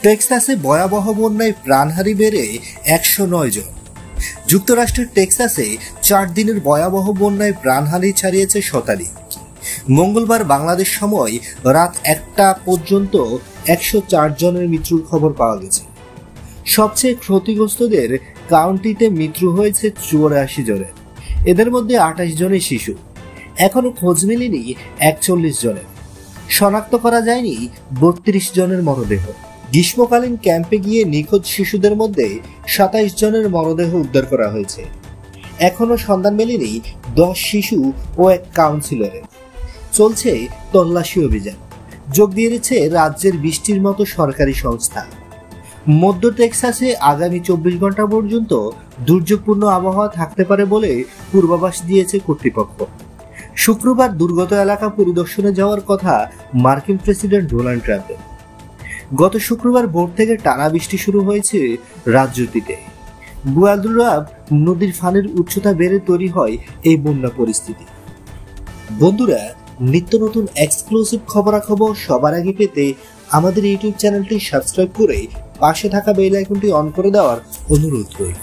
টেক্সাসে ভয়াবহ বন্যায় প্রাণহানি বেড়ে 109 জন। যুক্তরাষ্ট্রের টেক্সাসে 4 দিনের ভয়াবহ বন্যায় প্রাণহানি ছাড়িয়েছে শতাধিক। মঙ্গলবার বাংলাদেশ সময় রাত 1টা পর্যন্ত 104 জনের মৃত্যুর খবর পাওয়া গেছে। সবচেয়ে ক্ষতিগ্রস্তদের কাউন্টিতে মৃত্যু হয়েছে 84 জনের। এদের মধ্যে 28 জনই শিশু। এখনো খোঁজ মেলেনি 41 জনের। শনাক্ত করা যায়নি 32 জনের মরদেহ। গ্রীষ্মকালীন ক্যাম্পে গিয়ে নিখোঁজ শিশুদের মধ্যে 27 জনের মরদেহ উদ্ধার করা হয়েছে। এখনো সন্ধান মেলেনি 10 শিশু ও এক কাউন্সিলরের। চলছে তল্লাশি অভিযান। যোগ দিয়েছে রাজ্যের 20টির মতো সরকারি সংস্থা। মধ্য টেক্সাসে আগামী 24 ঘন্টা পর্যন্ত দুর্যোগপূর্ণ আবহাওয়া থাকতে পারে বলে পূর্বাভাস দিয়েছে কর্তৃপক্ষ। শুক্রবার দুর্গত এলাকা পরিদর্শনে যাওয়ার কথা মার্কিন প্রেসিডেন্ট ডোনাল্ড ট্রাম্পের। গত শুক্রবার ভোর থেকে টানা বৃষ্টি শুরু হয়েছে রাজ্যটিতে। গুয়ালদুরাব নদীর ফানের উচ্চতা বেড়ে তৈরি হয় এই বন্যা পরিস্থিতি। বন্ধুরা, নিত্য নতুন এক্সক্লুসিভ খবরাখবর সবার আগে পেতে আমাদের ইউটিউব চ্যানেলটি সাবস্ক্রাইব করে পাশে থাকা বেল আইকনটি অন করে দেওয়ার অনুরোধ রইল।